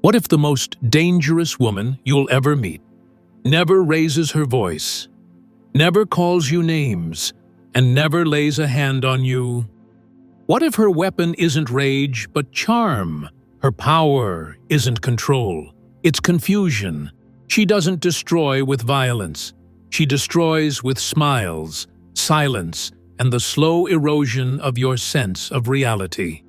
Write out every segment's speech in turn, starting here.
What if the most dangerous woman you'll ever meet never raises her voice, never calls you names, and never lays a hand on you? What if her weapon isn't rage, but charm? Her power isn't control, it's confusion. She doesn't destroy with violence. She destroys with smiles, silence, and the slow erosion of your sense of reality.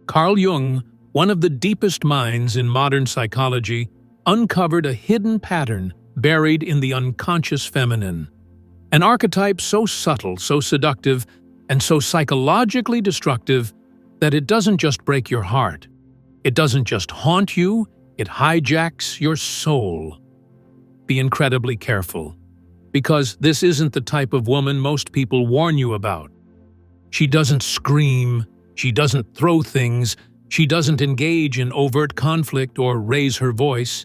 Carl Jung, one of the deepest minds in modern psychology, uncovered a hidden pattern buried in the unconscious feminine. An archetype so subtle, so seductive, and so psychologically destructive that it doesn't just break your heart. It doesn't just haunt you, it hijacks your soul. Be incredibly careful, because this isn't the type of woman most people warn you about. She doesn't scream, she doesn't throw things, she doesn't engage in overt conflict or raise her voice.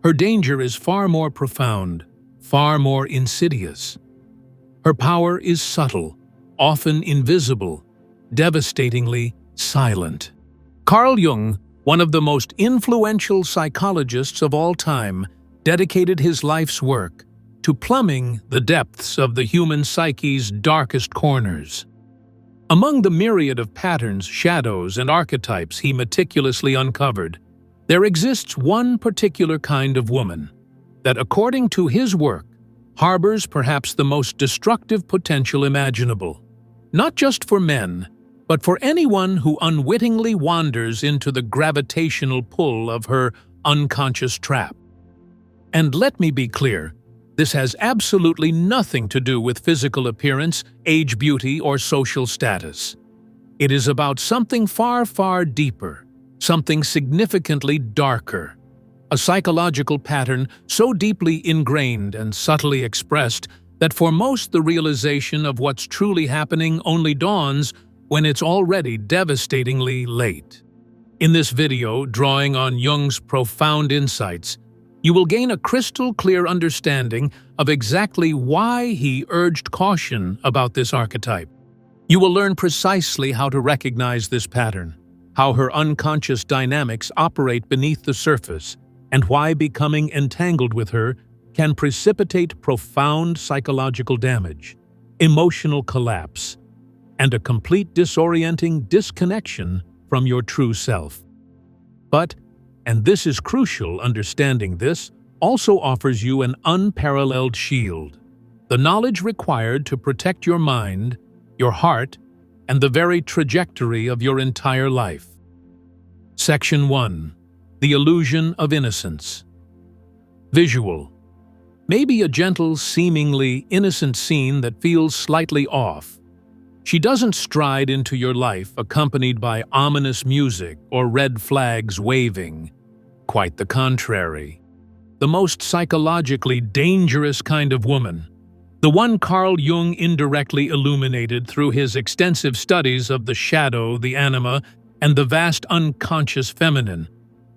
Her danger is far more profound, far more insidious. Her power is subtle, often invisible, devastatingly silent. Carl Jung, one of the most influential psychologists of all time, dedicated his life's work to plumbing the depths of the human psyche's darkest corners. Among the myriad of patterns, shadows, and archetypes he meticulously uncovered, there exists one particular kind of woman that, according to his work, harbors perhaps the most destructive potential imaginable, not just for men, but for anyone who unwittingly wanders into the gravitational pull of her unconscious trap. And let me be clear, this has absolutely nothing to do with physical appearance, age, beauty, or social status. It is about something far, far deeper, something significantly darker. A psychological pattern so deeply ingrained and subtly expressed that for most the realization of what's truly happening only dawns when it's already devastatingly late. In this video, drawing on Jung's profound insights, you will gain a crystal-clear understanding of exactly why he urged caution about this archetype. You will learn precisely how to recognize this pattern, how her unconscious dynamics operate beneath the surface, and why becoming entangled with her can precipitate profound psychological damage, emotional collapse, and a complete disorienting disconnection from your true self. But, and this is crucial, understanding this also offers you an unparalleled shield, the knowledge required to protect your mind, your heart, and the very trajectory of your entire life. Section 1. The Illusion of Innocence. Visual. Maybe a gentle, seemingly innocent scene that feels slightly off. She doesn't stride into your life accompanied by ominous music or red flags waving. Quite the contrary. The most psychologically dangerous kind of woman, the one Carl Jung indirectly illuminated through his extensive studies of the shadow, the anima, and the vast unconscious feminine,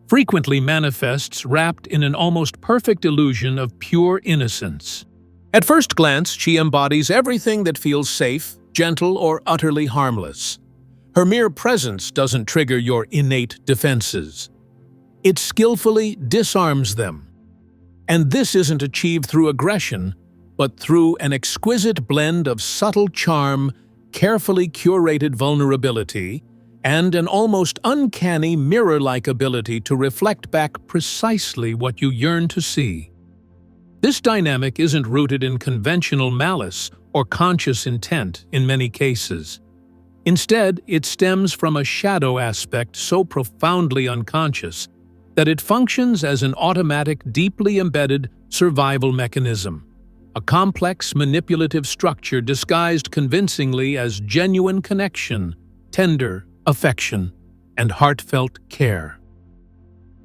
frequently manifests wrapped in an almost perfect illusion of pure innocence. At first glance, she embodies everything that feels safe, gentle, or utterly harmless. Her mere presence doesn't trigger your innate defenses. It skillfully disarms them. And this isn't achieved through aggression, but through an exquisite blend of subtle charm, carefully curated vulnerability, and an almost uncanny mirror-like ability to reflect back precisely what you yearn to see. This dynamic isn't rooted in conventional malice or conscious intent in many cases. Instead, it stems from a shadow aspect so profoundly unconscious that it functions as an automatic, deeply embedded survival mechanism, a complex, manipulative structure disguised convincingly as genuine connection, tender affection, and heartfelt care.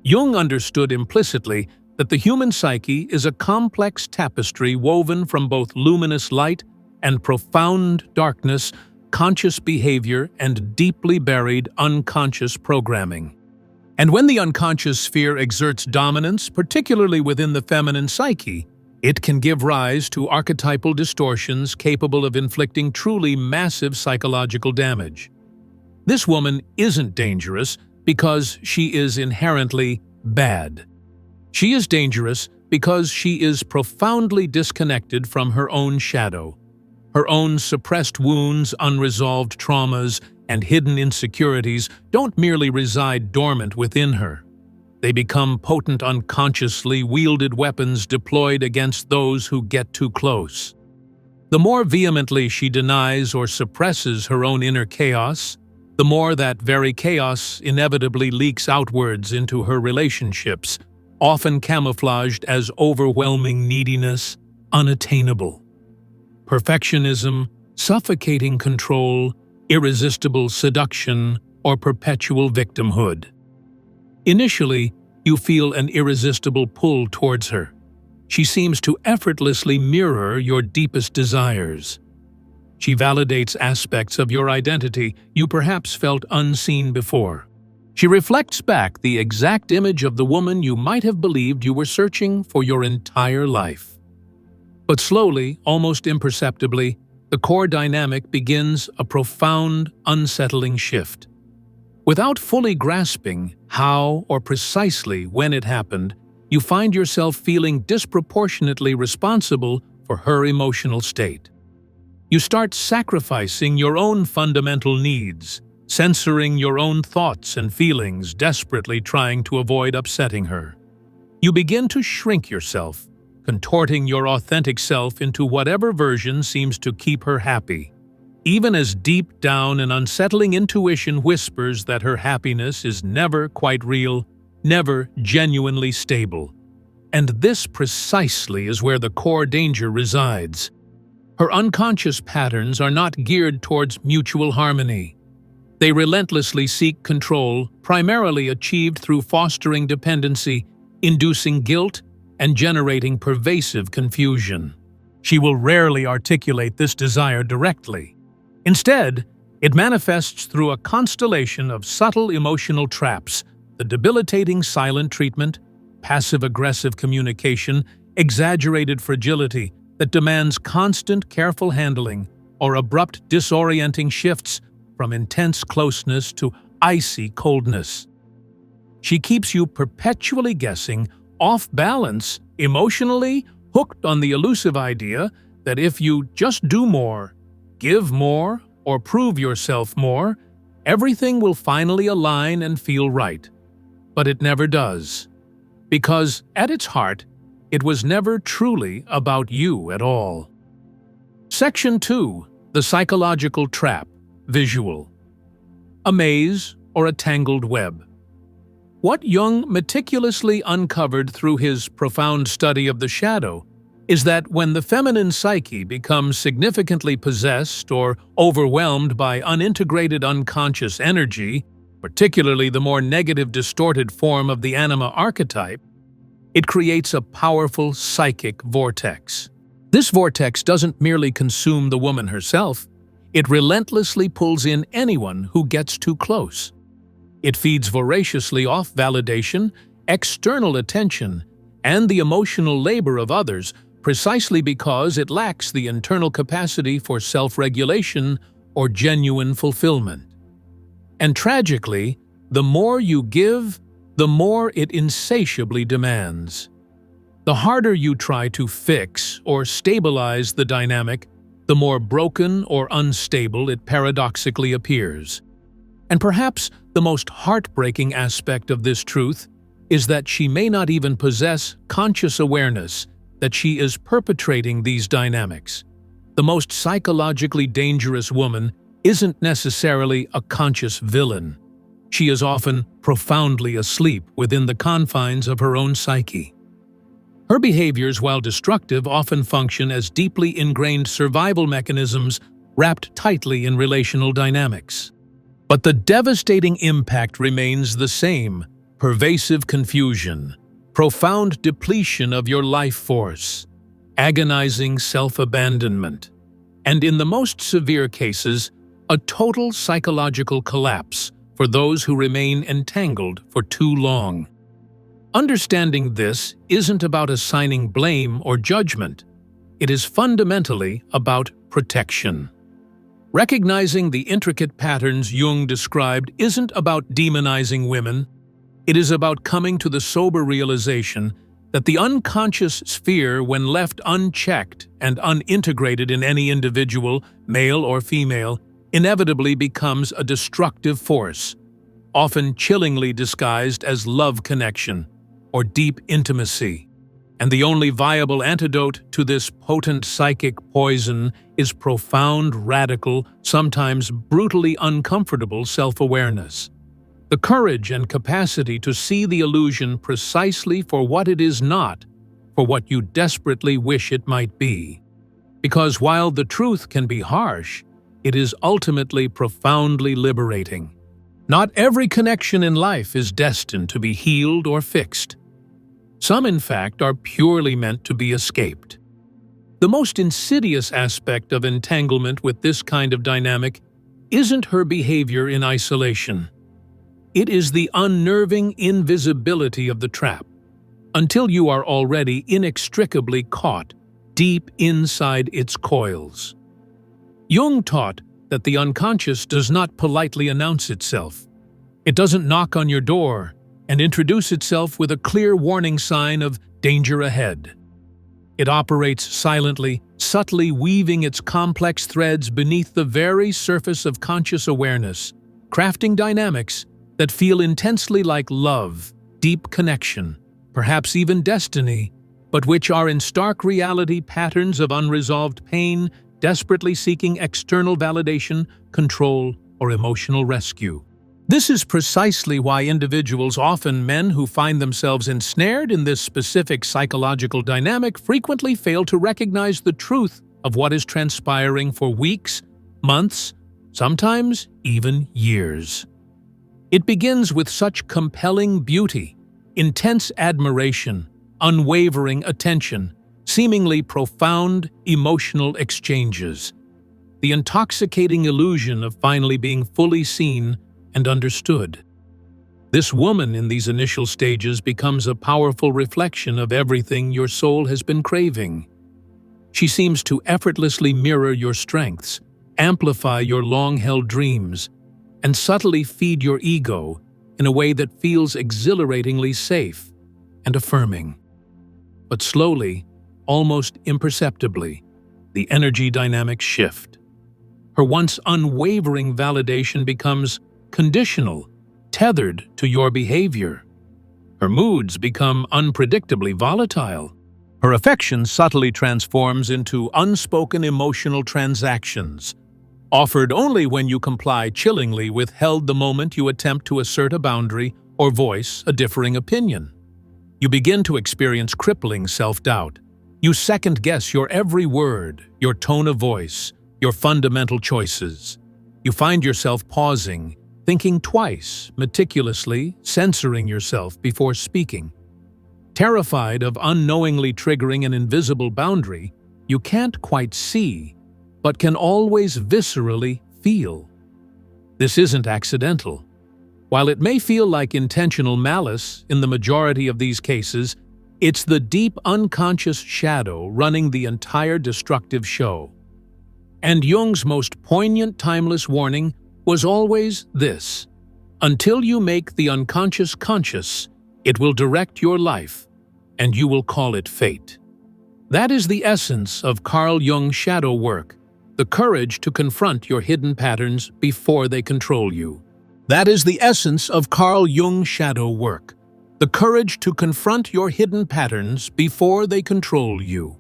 Jung understood implicitly that the human psyche is a complex tapestry woven from both luminous light and profound darkness, conscious behavior, and deeply buried unconscious programming. And when the unconscious sphere exerts dominance, particularly within the feminine psyche, it can give rise to archetypal distortions capable of inflicting truly massive psychological damage. This woman isn't dangerous because she is inherently bad. She is dangerous because she is profoundly disconnected from her own shadow. Her own suppressed wounds, unresolved traumas, and hidden insecurities don't merely reside dormant within her. They become potent, unconsciously wielded weapons deployed against those who get too close. The more vehemently she denies or suppresses her own inner chaos, the more that very chaos inevitably leaks outwards into her relationships, often camouflaged as overwhelming neediness, unattainable perfectionism, suffocating control, irresistible seduction, or perpetual victimhood. Initially, you feel an irresistible pull towards her. She seems to effortlessly mirror your deepest desires. She validates aspects of your identity you perhaps felt unseen before. She reflects back the exact image of the woman you might have believed you were searching for your entire life. But slowly, almost imperceptibly, the core dynamic begins a profound, unsettling shift. Without fully grasping how or precisely when it happened, you find yourself feeling disproportionately responsible for her emotional state. You start sacrificing your own fundamental needs, censoring your own thoughts and feelings, desperately trying to avoid upsetting her. You begin to shrink yourself, contorting your authentic self into whatever version seems to keep her happy, even as deep down an unsettling intuition whispers that her happiness is never quite real, never genuinely stable. And this precisely is where the core danger resides. Her unconscious patterns are not geared towards mutual harmony. They relentlessly seek control, primarily achieved through fostering dependency, inducing guilt, and generating pervasive confusion. She will rarely articulate this desire directly. Instead, it manifests through a constellation of subtle emotional traps: the debilitating silent treatment, passive-aggressive communication, exaggerated fragility that demands constant, careful handling, or abrupt, disorienting shifts from intense closeness to icy coldness. She keeps you perpetually guessing, off balance, emotionally, hooked on the elusive idea that if you just do more, give more, or prove yourself more, everything will finally align and feel right. But it never does. Because, at its heart, it was never truly about you at all. Section 2. The Psychological Trap. Visual. A maze or a tangled web. What Jung meticulously uncovered through his profound study of the shadow is that when the feminine psyche becomes significantly possessed or overwhelmed by unintegrated unconscious energy, particularly the more negative, distorted form of the anima archetype, it creates a powerful psychic vortex. This vortex doesn't merely consume the woman herself, it relentlessly pulls in anyone who gets too close. It feeds voraciously off validation, external attention, and the emotional labor of others precisely because it lacks the internal capacity for self-regulation or genuine fulfillment. And tragically, the more you give, the more it insatiably demands. The harder you try to fix or stabilize the dynamic, the more broken or unstable it paradoxically appears. And perhaps the most heartbreaking aspect of this truth is that she may not even possess conscious awareness that she is perpetrating these dynamics. The most psychologically dangerous woman isn't necessarily a conscious villain. She is often profoundly asleep within the confines of her own psyche. Her behaviors, while destructive, often function as deeply ingrained survival mechanisms wrapped tightly in relational dynamics. But the devastating impact remains the same: pervasive confusion, profound depletion of your life force, agonizing self-abandonment, and in the most severe cases, a total psychological collapse for those who remain entangled for too long. Understanding this isn't about assigning blame or judgment. It is fundamentally about protection. Recognizing the intricate patterns Jung described isn't about demonizing women. It is about coming to the sober realization that the unconscious sphere, when left unchecked and unintegrated in any individual, male or female, inevitably becomes a destructive force, often chillingly disguised as love connection or deep intimacy. And the only viable antidote to this potent psychic poison is profound, radical, sometimes brutally uncomfortable self-awareness. The courage and capacity to see the illusion precisely for what it is not, for what you desperately wish it might be. Because while the truth can be harsh, it is ultimately profoundly liberating. Not every connection in life is destined to be healed or fixed. Some, in fact, are purely meant to be escaped. The most insidious aspect of entanglement with this kind of dynamic isn't her behavior in isolation. It is the unnerving invisibility of the trap, until you are already inextricably caught deep inside its coils. Jung taught that the unconscious does not politely announce itself. It doesn't knock on your door and introduce itself with a clear warning sign of danger ahead. It operates silently, subtly weaving its complex threads beneath the very surface of conscious awareness, crafting dynamics that feel intensely like love, deep connection, perhaps even destiny, but which are in stark reality patterns of unresolved pain, desperately seeking external validation, control, or emotional rescue. This is precisely why individuals, often men who find themselves ensnared in this specific psychological dynamic, frequently fail to recognize the truth of what is transpiring for weeks, months, sometimes even years. It begins with such compelling beauty, intense admiration, unwavering attention, seemingly profound emotional exchanges. The intoxicating illusion of finally being fully seen and understood. This woman in these initial stages becomes a powerful reflection of everything your soul has been craving. She seems to effortlessly mirror your strengths, amplify your long-held dreams, and subtly feed your ego in a way that feels exhilaratingly safe and affirming. But slowly, almost imperceptibly, the energy dynamics shift. Her once unwavering validation becomes conditional, tethered to your behavior. Her moods become unpredictably volatile. Her affection subtly transforms into unspoken emotional transactions, offered only when you comply chillingly, withheld the moment you attempt to assert a boundary or voice a differing opinion. You begin to experience crippling self-doubt. You second-guess your every word, your tone of voice, your fundamental choices. You find yourself pausing, thinking twice, meticulously censoring yourself before speaking. Terrified of unknowingly triggering an invisible boundary you can't quite see, but can always viscerally feel. This isn't accidental. While it may feel like intentional malice in the majority of these cases, it's the deep unconscious shadow running the entire destructive show. And Jung's most poignant timeless warning was always this: until you make the unconscious conscious, it will direct your life, and you will call it fate. That is the essence of Carl Jung's shadow work, the courage to confront your hidden patterns before they control you. That is the essence of Carl Jung's shadow work, the courage to confront your hidden patterns before they control you.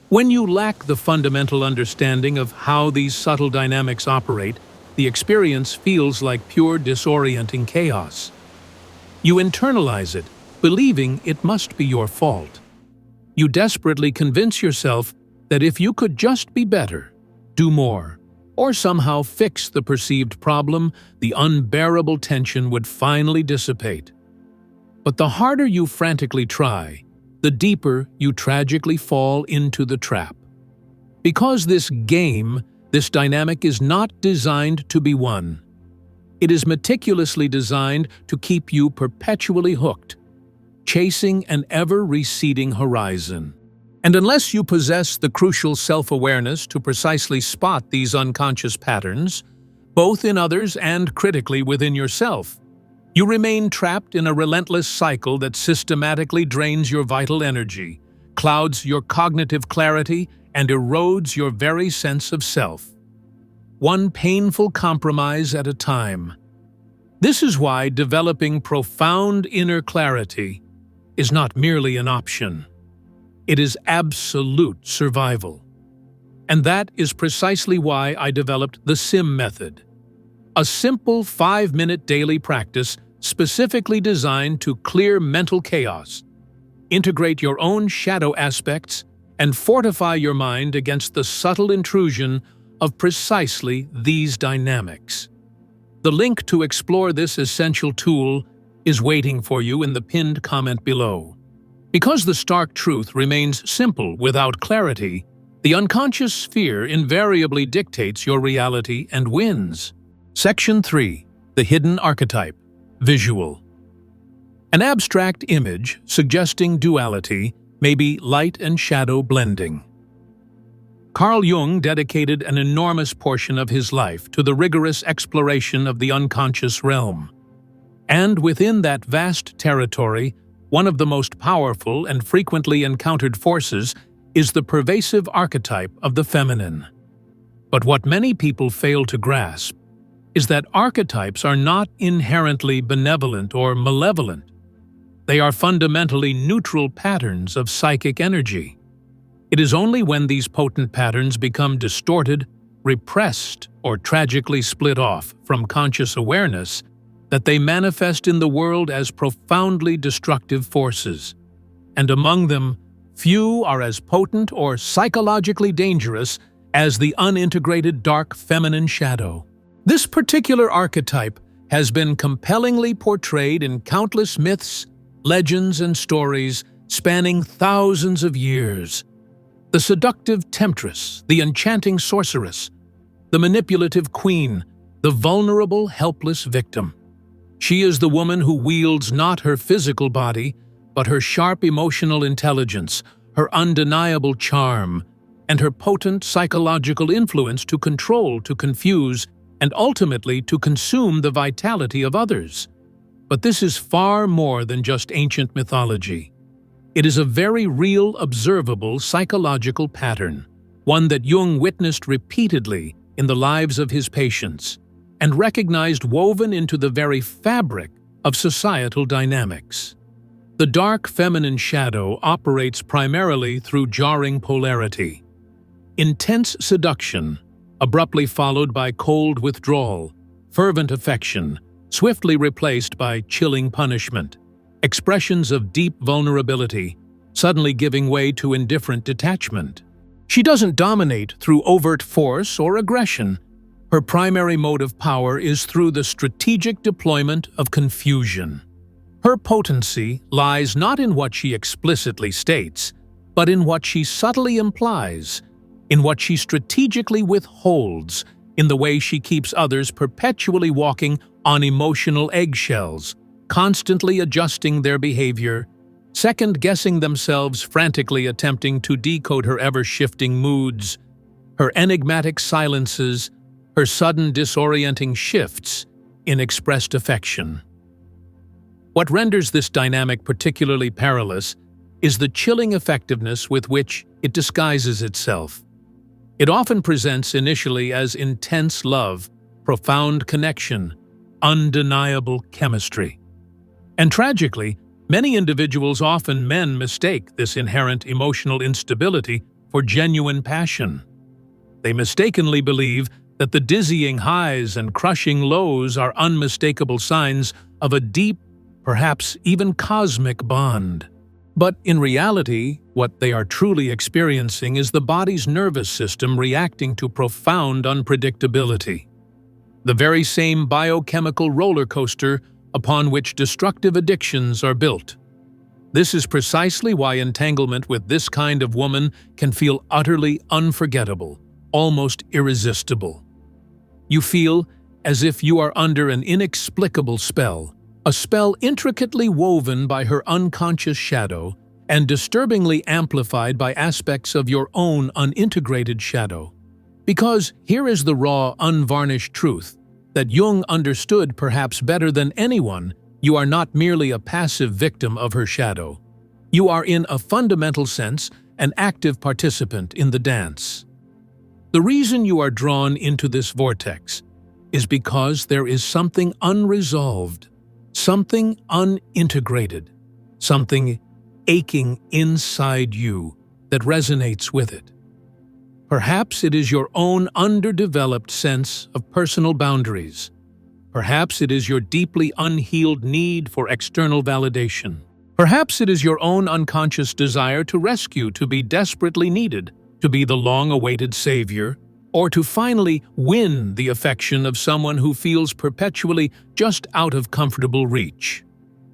When you lack the fundamental understanding of how these subtle dynamics operate, the experience feels like pure disorienting chaos. You internalize it, believing it must be your fault. You desperately convince yourself that if you could just be better, do more, or somehow fix the perceived problem, the unbearable tension would finally dissipate. But the harder you frantically try, the deeper you tragically fall into the trap. Because this game, this dynamic is not designed to be won. It is meticulously designed to keep you perpetually hooked, chasing an ever-receding horizon. And unless you possess the crucial self-awareness to precisely spot these unconscious patterns, both in others and critically within yourself, you remain trapped in a relentless cycle that systematically drains your vital energy, clouds your cognitive clarity, and erodes your very sense of self. One painful compromise at a time. This is why developing profound inner clarity is not merely an option. It is absolute survival. And that is precisely why I developed the SIM method, a simple 5-minute daily practice specifically designed to clear mental chaos, integrate your own shadow aspects, and fortify your mind against the subtle intrusion of precisely these dynamics. The link to explore this essential tool is waiting for you in the pinned comment below. Because the stark truth remains simple without clarity, the unconscious sphere invariably dictates your reality and wins. Section 3. The hidden archetype. Visual. An abstract image suggesting duality may be light and shadow blending. Carl Jung dedicated an enormous portion of his life to the rigorous exploration of the unconscious realm. And within that vast territory, one of the most powerful and frequently encountered forces is the pervasive archetype of the feminine. But what many people fail to grasp is that archetypes are not inherently benevolent or malevolent. They are fundamentally neutral patterns of psychic energy. It is only when these potent patterns become distorted, repressed, or tragically split off from conscious awareness that they manifest in the world as profoundly destructive forces. And among them, few are as potent or psychologically dangerous as the unintegrated dark feminine shadow. This particular archetype has been compellingly portrayed in countless myths, legends, and stories spanning thousands of years. The seductive temptress, the enchanting sorceress, the manipulative queen, the vulnerable, helpless victim. She is the woman who wields not her physical body, but her sharp emotional intelligence, her undeniable charm, and her potent psychological influence to control, to confuse, and ultimately to consume the vitality of others. But this is far more than just ancient mythology. It is a very real, observable psychological pattern, one that Jung witnessed repeatedly in the lives of his patients, and recognized woven into the very fabric of societal dynamics. The dark feminine shadow operates primarily through jarring polarity. Intense seduction, abruptly followed by cold withdrawal, fervent affection, swiftly replaced by chilling punishment, expressions of deep vulnerability, suddenly giving way to indifferent detachment. She doesn't dominate through overt force or aggression. Her primary mode of power is through the strategic deployment of confusion. Her potency lies not in what she explicitly states, but in what she subtly implies, in what she strategically withholds, in the way she keeps others perpetually walking on emotional eggshells, constantly adjusting their behavior, second-guessing themselves, frantically attempting to decode her ever-shifting moods, her enigmatic silences, her sudden disorienting shifts in expressed affection. What renders this dynamic particularly perilous is the chilling effectiveness with which it disguises itself. It often presents initially as intense love, profound connection, undeniable chemistry. And tragically, many individuals, often men, mistake this inherent emotional instability for genuine passion. They mistakenly believe that the dizzying highs and crushing lows are unmistakable signs of a deep, perhaps even cosmic bond. But in reality, what they are truly experiencing is the body's nervous system reacting to profound unpredictability. The very same biochemical roller coaster upon which destructive addictions are built. This is precisely why entanglement with this kind of woman can feel utterly unforgettable, almost irresistible. You feel as if you are under an inexplicable spell, a spell intricately woven by her unconscious shadow and disturbingly amplified by aspects of your own unintegrated shadow. Because here is the raw, unvarnished truth that Jung understood perhaps better than anyone: you are not merely a passive victim of her shadow. You are, in a fundamental sense, an active participant in the dance. The reason you are drawn into this vortex is because there is something unresolved, something unintegrated, something aching inside you that resonates with it. Perhaps it is your own underdeveloped sense of personal boundaries. Perhaps it is your deeply unhealed need for external validation. Perhaps it is your own unconscious desire to rescue, to be desperately needed, to be the long-awaited savior, or to finally win the affection of someone who feels perpetually just out of comfortable reach.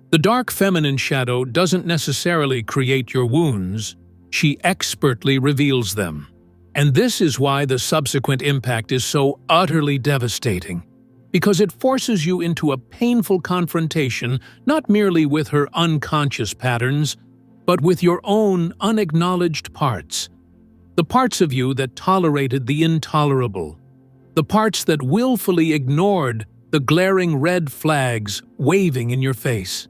The dark feminine shadow doesn't necessarily create your wounds, she expertly reveals them. And this is why the subsequent impact is so utterly devastating, because it forces you into a painful confrontation not merely with her unconscious patterns, but with your own unacknowledged parts, the parts of you that tolerated the intolerable, the parts that willfully ignored the glaring red flags waving in your face,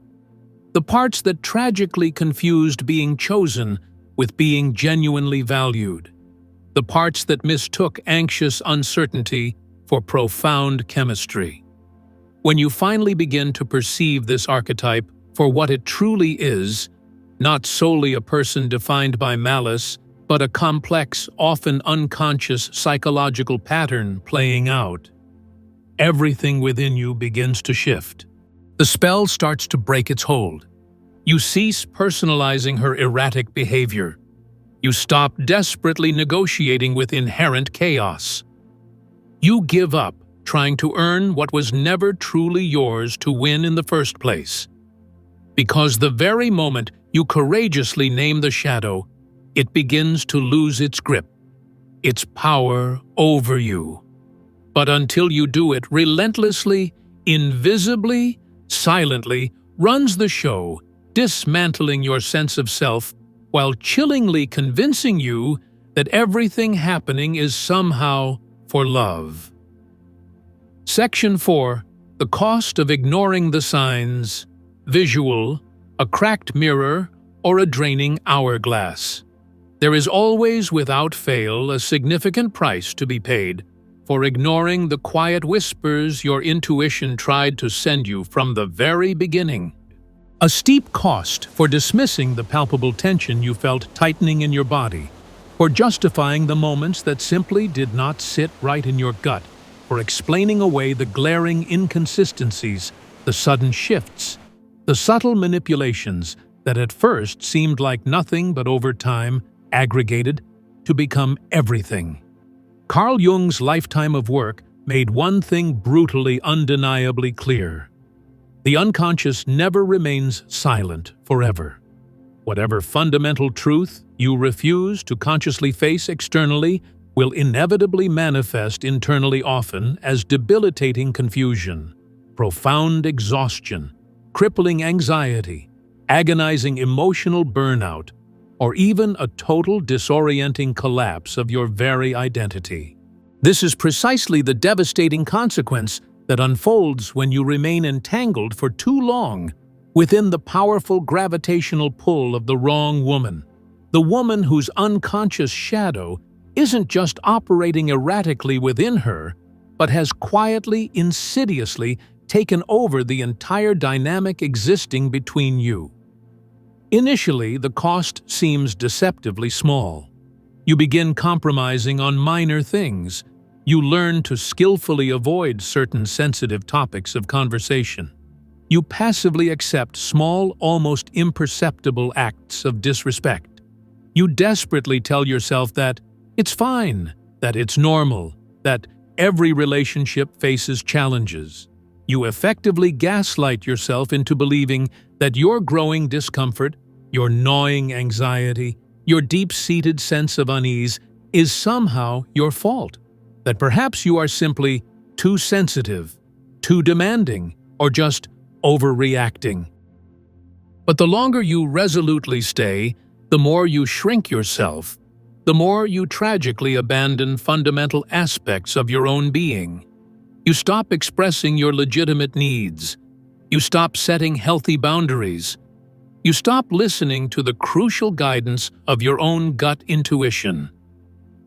the parts that tragically confused being chosen with being genuinely valued, the parts that mistook anxious uncertainty for profound chemistry. When you finally begin to perceive this archetype for what it truly is, not solely a person defined by malice, but a complex, often unconscious psychological pattern playing out, everything within you begins to shift. The spell starts to break its hold. You cease personalizing her erratic behavior. You stop desperately negotiating with inherent chaos. You give up trying to earn what was never truly yours to win in the first place. Because the very moment you courageously name the shadow, it begins to lose its grip, its power over you. But until you do, it relentlessly, invisibly, silently runs the show, dismantling your sense of self while chillingly convincing you that everything happening is somehow for love. Section 4. The cost of ignoring the signs: visual, a cracked mirror, or a draining hourglass. There is always, without fail, a significant price to be paid for ignoring the quiet whispers your intuition tried to send you from the very beginning. A steep cost for dismissing the palpable tension you felt tightening in your body, for justifying the moments that simply did not sit right in your gut, for explaining away the glaring inconsistencies, the sudden shifts, the subtle manipulations that at first seemed like nothing but over time aggregated to become everything. Carl Jung's lifetime of work made one thing brutally, undeniably clear: the unconscious never remains silent forever. Whatever fundamental truth you refuse to consciously face externally will inevitably manifest internally, often as debilitating confusion, profound exhaustion, crippling anxiety, agonizing emotional burnout, or even a total disorienting collapse of your very identity. This is precisely the devastating consequence that unfolds when you remain entangled for too long within the powerful gravitational pull of the wrong woman, the woman whose unconscious shadow isn't just operating erratically within her, but has quietly, insidiously taken over the entire dynamic existing between you. Initially, the cost seems deceptively small. You begin compromising on minor things. You learn to skillfully avoid certain sensitive topics of conversation. You passively accept small, almost imperceptible acts of disrespect. You desperately tell yourself that it's fine, that it's normal, that every relationship faces challenges. You effectively gaslight yourself into believing that your growing discomfort, your gnawing anxiety, your deep-seated sense of unease is somehow your fault, that perhaps you are simply too sensitive, too demanding, or just overreacting. But the longer you resolutely stay, the more you shrink yourself, the more you tragically abandon fundamental aspects of your own being. You stop expressing your legitimate needs. You stop setting healthy boundaries. You stop listening to the crucial guidance of your own gut intuition.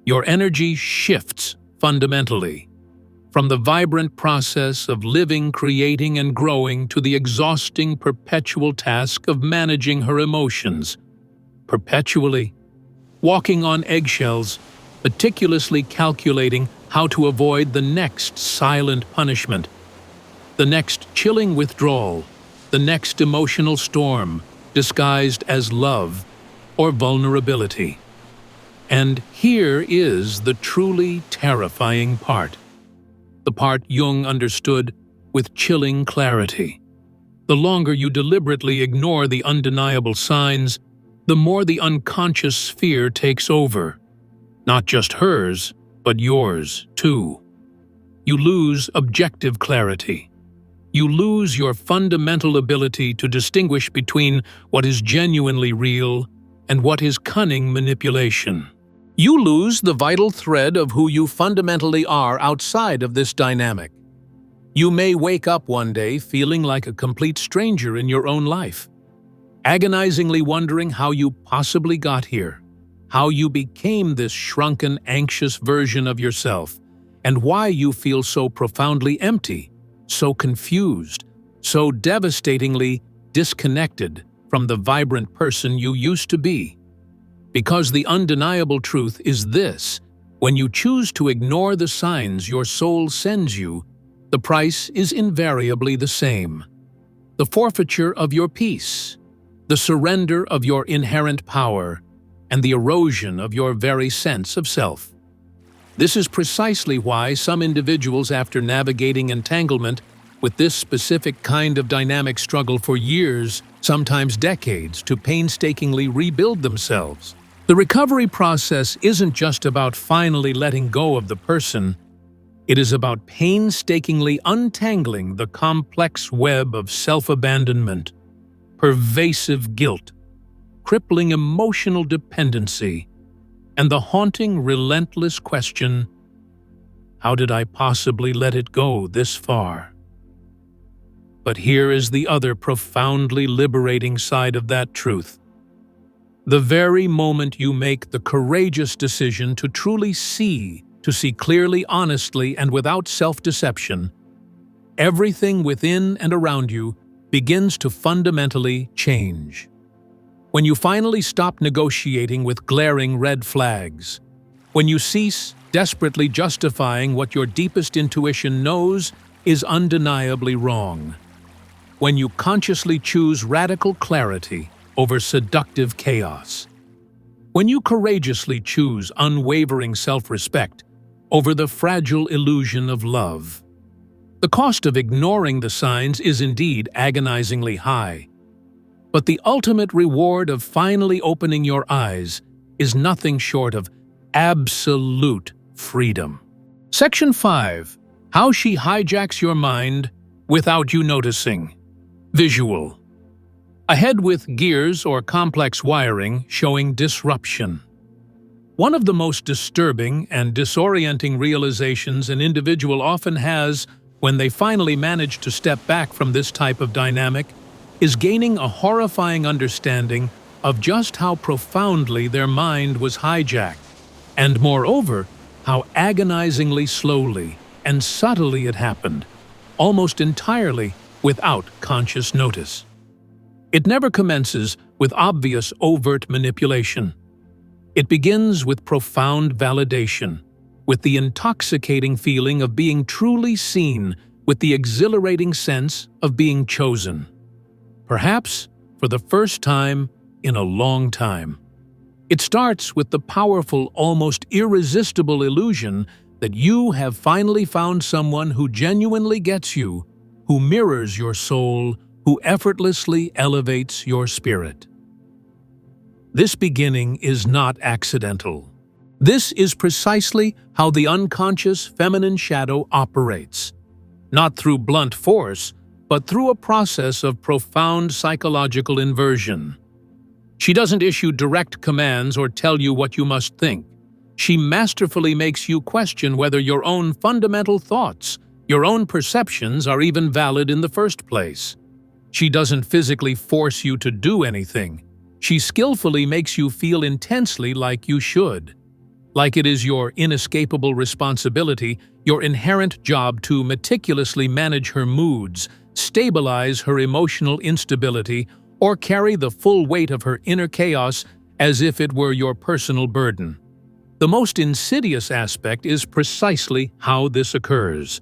Your energy shifts fundamentally, from the vibrant process of living, creating, and growing to the exhausting, perpetual task of managing her emotions. Perpetually, walking on eggshells, meticulously calculating how to avoid the next silent punishment, the next chilling withdrawal, the next emotional storm disguised as love or vulnerability. And here is the truly terrifying part. The part Jung understood with chilling clarity. The longer you deliberately ignore the undeniable signs, the more the unconscious sphere takes over. Not just hers, but yours, too. You lose objective clarity. You lose your fundamental ability to distinguish between what is genuinely real and what is cunning manipulation. You lose the vital thread of who you fundamentally are outside of this dynamic. You may wake up one day feeling like a complete stranger in your own life, agonizingly wondering how you possibly got here, how you became this shrunken, anxious version of yourself, and why you feel so profoundly empty, so confused, so devastatingly disconnected from the vibrant person you used to be. Because the undeniable truth is this: when you choose to ignore the signs your soul sends you, the price is invariably the same. The forfeiture of your peace, the surrender of your inherent power, and the erosion of your very sense of self. This is precisely why some individuals, after navigating entanglement with this specific kind of dynamic, struggle for years, sometimes decades, to painstakingly rebuild themselves. The recovery process isn't just about finally letting go of the person. It is about painstakingly untangling the complex web of self-abandonment, pervasive guilt, crippling emotional dependency, and the haunting, relentless question, how did I possibly let it go this far? But here is the other profoundly liberating side of that truth. The very moment you make the courageous decision to truly see, to see clearly, honestly, and without self-deception, everything within and around you begins to fundamentally change. When you finally stop negotiating with glaring red flags, when you cease desperately justifying what your deepest intuition knows is undeniably wrong, when you consciously choose radical clarity over seductive chaos, when you courageously choose unwavering self-respect over the fragile illusion of love. The cost of ignoring the signs is indeed agonizingly high, but the ultimate reward of finally opening your eyes is nothing short of absolute freedom. Section 5. How she hijacks your mind without you noticing. Visual. A head with gears or complex wiring showing disruption. One of the most disturbing and disorienting realizations an individual often has when they finally manage to step back from this type of dynamic is gaining a horrifying understanding of just how profoundly their mind was hijacked, and moreover, how agonizingly slowly and subtly it happened, almost entirely without conscious notice. It never commences with obvious overt manipulation. It begins with profound validation, with the intoxicating feeling of being truly seen, with the exhilarating sense of being chosen. Perhaps for the first time in a long time. It starts with the powerful, almost irresistible illusion that you have finally found someone who genuinely gets you, who mirrors your soul, who effortlessly elevates your spirit. This beginning is not accidental. This is precisely how the unconscious feminine shadow operates, not through blunt force, but through a process of profound psychological inversion. She doesn't issue direct commands or tell you what you must think. She masterfully makes you question whether your own fundamental thoughts, your own perceptions are even valid in the first place. She doesn't physically force you to do anything. She skillfully makes you feel intensely like you should. Like it is your inescapable responsibility, your inherent job to meticulously manage her moods, stabilize her emotional instability, or carry the full weight of her inner chaos as if it were your personal burden. The most insidious aspect is precisely how this occurs.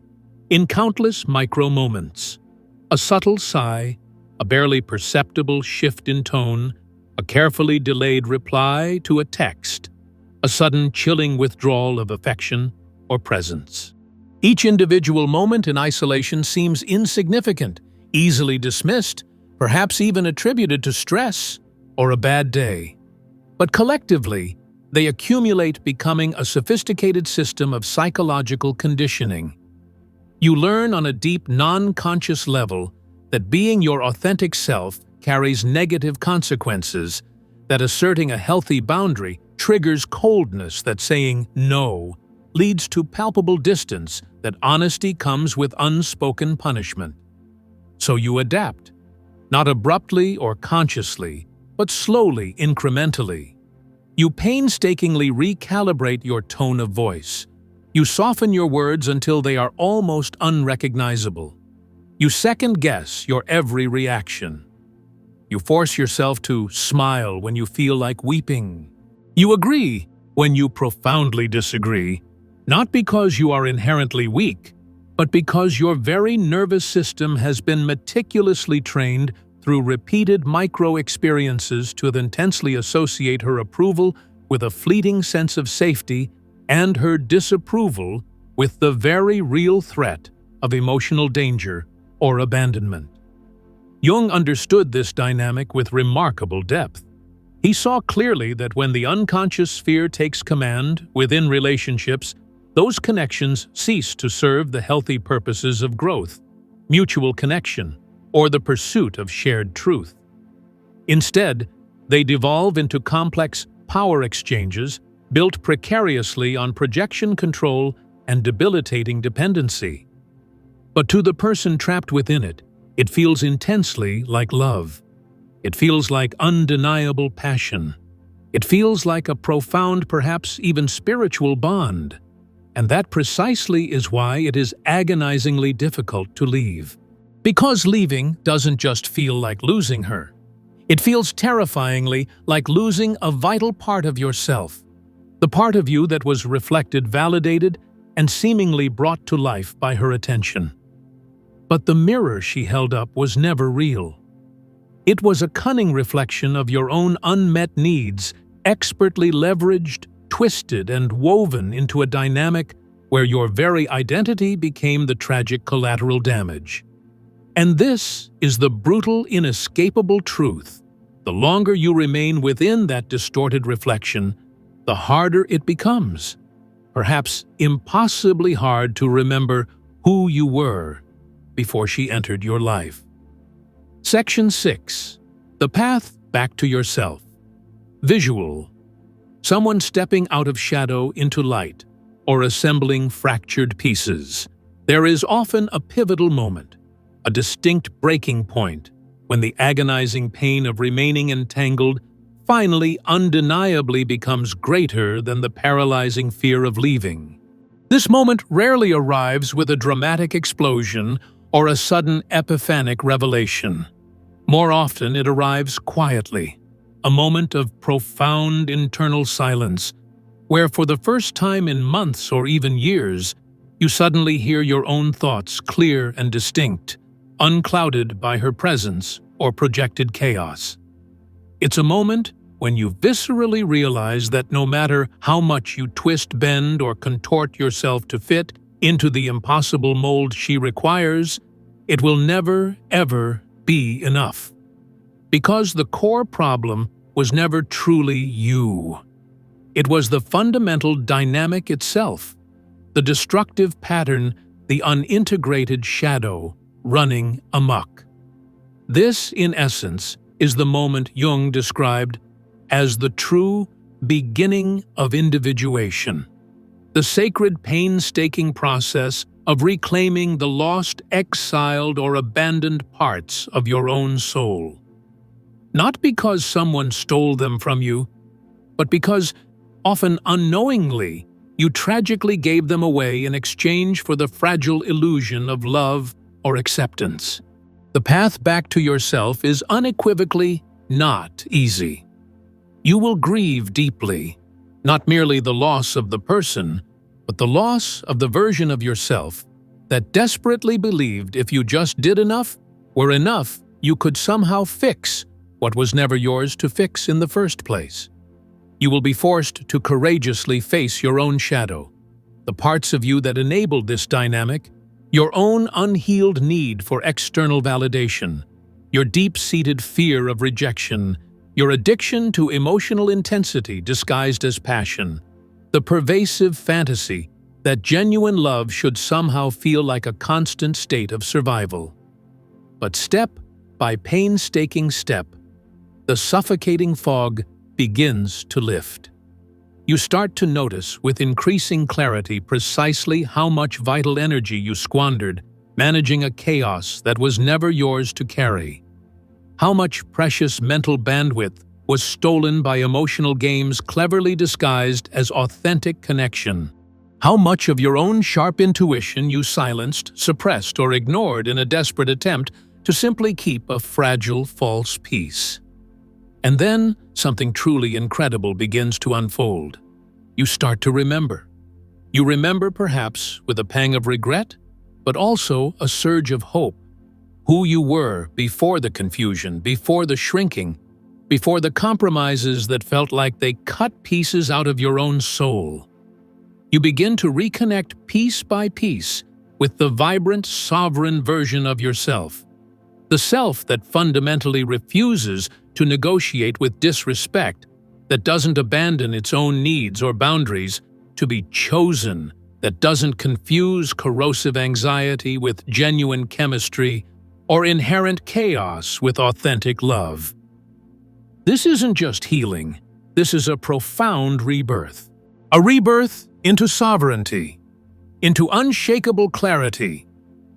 In countless micro-moments. A subtle sigh, a barely perceptible shift in tone, a carefully delayed reply to a text, a sudden chilling withdrawal of affection or presence. Each individual moment in isolation seems insignificant, easily dismissed, perhaps even attributed to stress or a bad day. But collectively, they accumulate, becoming a sophisticated system of psychological conditioning. You learn on a deep, non-conscious level that being your authentic self carries negative consequences, that asserting a healthy boundary triggers coldness, that saying no leads to palpable distance, that honesty comes with unspoken punishment. So you adapt, not abruptly or consciously, but slowly, incrementally. You painstakingly recalibrate your tone of voice. You soften your words until they are almost unrecognizable. You second-guess your every reaction. You force yourself to smile when you feel like weeping. You agree when you profoundly disagree, not because you are inherently weak, but because your very nervous system has been meticulously trained through repeated micro-experiences to intensely associate her approval with a fleeting sense of safety and her disapproval with the very real threat of emotional danger or abandonment. Jung understood this dynamic with remarkable depth. He saw clearly that when the unconscious sphere takes command within relationships, those connections cease to serve the healthy purposes of growth, mutual connection, or the pursuit of shared truth. Instead, they devolve into complex power exchanges built precariously on projection control and debilitating dependency. But to the person trapped within it, it feels intensely like love. It feels like undeniable passion. It feels like a profound, perhaps even spiritual bond. And that precisely is why it is agonizingly difficult to leave. Because leaving doesn't just feel like losing her. It feels terrifyingly like losing a vital part of yourself. The part of you that was reflected, validated, and seemingly brought to life by her attention. But the mirror she held up was never real. It was a cunning reflection of your own unmet needs, expertly leveraged, twisted, and woven into a dynamic where your very identity became the tragic collateral damage. And this is the brutal, inescapable truth. The longer you remain within that distorted reflection, the harder it becomes. Perhaps impossibly hard to remember who you were before she entered your life. Section 6. The path back to yourself. Visual. Someone stepping out of shadow into light, or assembling fractured pieces. There is often a pivotal moment, a distinct breaking point, when the agonizing pain of remaining entangled finally undeniably becomes greater than the paralyzing fear of leaving. This moment rarely arrives with a dramatic explosion or a sudden epiphanic revelation. More often it arrives quietly, a moment of profound internal silence, where for the first time in months or even years, you suddenly hear your own thoughts clear and distinct, unclouded by her presence or projected chaos. It's a moment when you viscerally realize that no matter how much you twist, bend, or contort yourself to fit into the impossible mold she requires, it will never, ever be enough. Because the core problem was never truly you. It was the fundamental dynamic itself, the destructive pattern, the unintegrated shadow, running amok. This, in essence, is the moment Jung described as the true beginning of individuation, the sacred, painstaking process of reclaiming the lost, exiled, or abandoned parts of your own soul. Not because someone stole them from you, but because, often unknowingly, you tragically gave them away in exchange for the fragile illusion of love or acceptance. The path back to yourself is unequivocally not easy. You will grieve deeply, not merely the loss of the person, but the loss of the version of yourself that desperately believed if you just did enough, were enough, you could somehow fix what was never yours to fix in the first place. You will be forced to courageously face your own shadow, the parts of you that enabled this dynamic, your own unhealed need for external validation, your deep-seated fear of rejection, your addiction to emotional intensity disguised as passion, the pervasive fantasy that genuine love should somehow feel like a constant state of survival. But step by painstaking step, the suffocating fog begins to lift. You start to notice with increasing clarity precisely how much vital energy you squandered managing a chaos that was never yours to carry. How much precious mental bandwidth was stolen by emotional games cleverly disguised as authentic connection. How much of your own sharp intuition you silenced, suppressed, or ignored in a desperate attempt to simply keep a fragile, false peace. And then something truly incredible begins to unfold. You start to remember. You remember perhaps with a pang of regret, but also a surge of hope. Who you were before the confusion, before the shrinking, before the compromises that felt like they cut pieces out of your own soul. You begin to reconnect piece by piece with the vibrant, sovereign version of yourself. The self that fundamentally refuses to negotiate with disrespect, that doesn't abandon its own needs or boundaries to be chosen, that doesn't confuse corrosive anxiety with genuine chemistry or inherent chaos with authentic love. This isn't just healing, this is a profound rebirth. A rebirth into sovereignty, into unshakable clarity,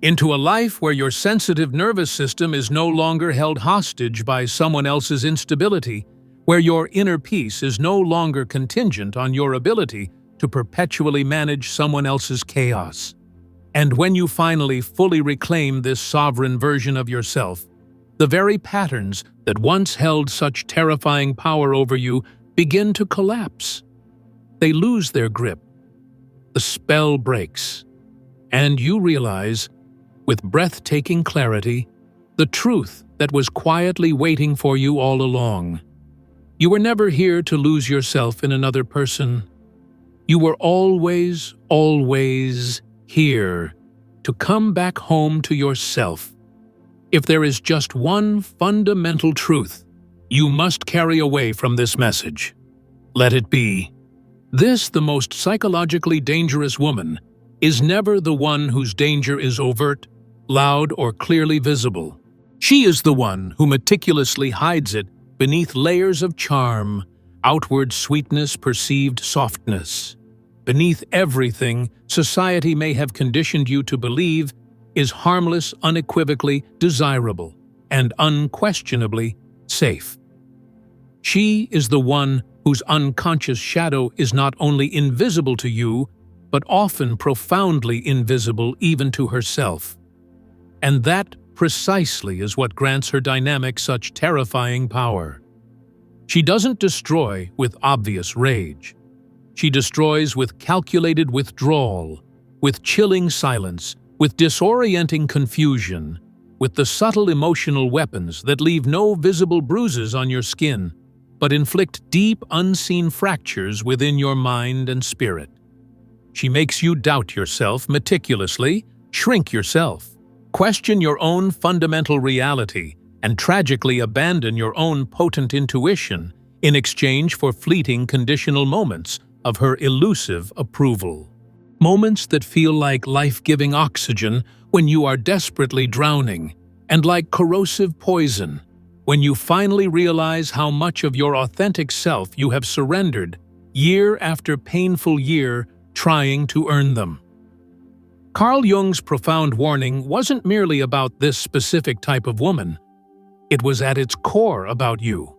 into a life where your sensitive nervous system is no longer held hostage by someone else's instability, where your inner peace is no longer contingent on your ability to perpetually manage someone else's chaos. And when you finally fully reclaim this sovereign version of yourself, the very patterns that once held such terrifying power over you begin to collapse. They lose their grip. The spell breaks, and you realize, with breathtaking clarity, the truth that was quietly waiting for you all along. You were never here to lose yourself in another person. You were always, always here to come back home to yourself. If there is just one fundamental truth you must carry away from this message, let it be: this, the most psychologically dangerous woman, is never the one whose danger is overt, loud, or clearly visible. She is the one who meticulously hides it beneath layers of charm, outward sweetness, perceived softness. Beneath everything society may have conditioned you to believe is harmless, unequivocally desirable, and unquestionably safe. She is the one whose unconscious shadow is not only invisible to you, but often profoundly invisible even to herself. And that precisely is what grants her dynamic such terrifying power. She doesn't destroy with obvious rage. She destroys with calculated withdrawal, with chilling silence, with disorienting confusion, with the subtle emotional weapons that leave no visible bruises on your skin, but inflict deep, unseen fractures within your mind and spirit. She makes you doubt yourself meticulously, shrink yourself, question your own fundamental reality, and tragically abandon your own potent intuition in exchange for fleeting conditional moments of her elusive approval. Moments that feel like life-giving oxygen when you are desperately drowning, and like corrosive poison when you finally realize how much of your authentic self you have surrendered year after painful year trying to earn them. Carl Jung's profound warning wasn't merely about this specific type of woman. It was at its core about you.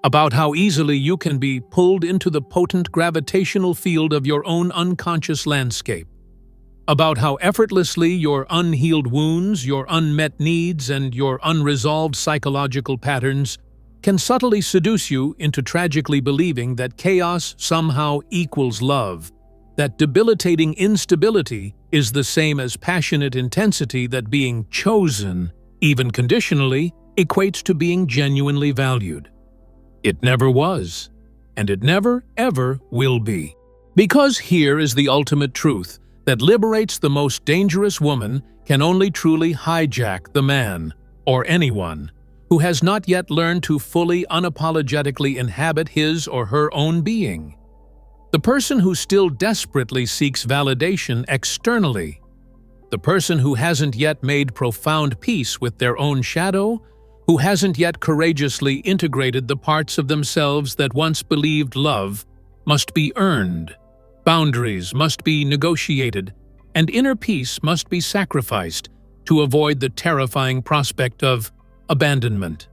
About how easily you can be pulled into the potent gravitational field of your own unconscious landscape. About how effortlessly your unhealed wounds, your unmet needs, and your unresolved psychological patterns can subtly seduce you into tragically believing that chaos somehow equals love, that debilitating instability is the same as passionate intensity, that being chosen, even conditionally, equates to being genuinely valued. It never was, and it never, ever will be. Because here is the ultimate truth that liberates the most dangerous woman can only truly hijack the man, or anyone, who has not yet learned to fully unapologetically inhabit his or her own being. The person who still desperately seeks validation externally. The person who hasn't yet made profound peace with their own shadow, who hasn't yet courageously integrated the parts of themselves that once believed love must be earned, boundaries must be negotiated, and inner peace must be sacrificed to avoid the terrifying prospect of abandonment.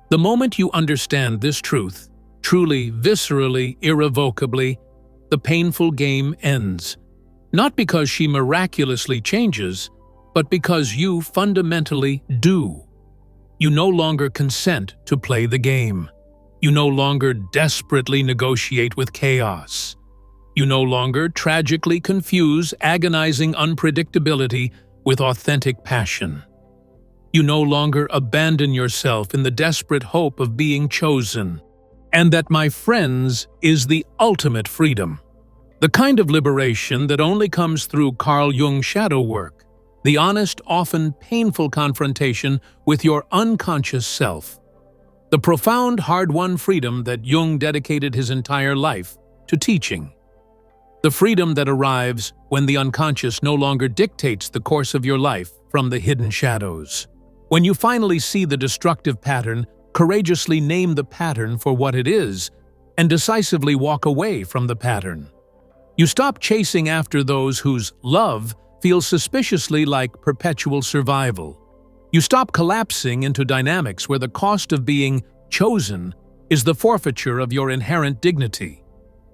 The moment you understand this truth, truly, viscerally, irrevocably, the painful game ends. Not because she miraculously changes, but because you fundamentally do. You no longer consent to play the game. You no longer desperately negotiate with chaos. You no longer tragically confuse agonizing unpredictability with authentic passion. You no longer abandon yourself in the desperate hope of being chosen. And that, my friends, is the ultimate freedom. The kind of liberation that only comes through Carl Jung's shadow work, the honest, often painful confrontation with your unconscious self. The profound, hard-won freedom that Jung dedicated his entire life to teaching. The freedom that arrives when the unconscious no longer dictates the course of your life from the hidden shadows. When you finally see the destructive pattern, courageously name the pattern for what it is, and decisively walk away from the pattern. You stop chasing after those whose love feels suspiciously like perpetual survival. You stop collapsing into dynamics where the cost of being chosen is the forfeiture of your inherent dignity.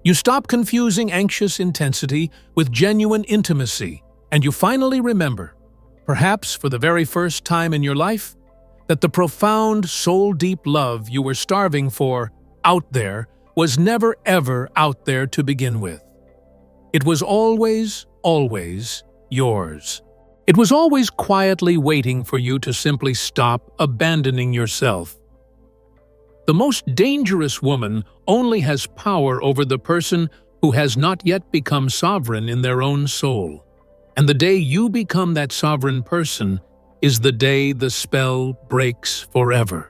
You stop confusing anxious intensity with genuine intimacy, and you finally remember, perhaps for the very first time in your life, that the profound, soul-deep love you were starving for out there was never ever out there to begin with. It was always, always yours. It was always quietly waiting for you to simply stop abandoning yourself. The most dangerous woman only has power over the person who has not yet become sovereign in their own soul. And the day you become that sovereign person is the day the spell breaks forever.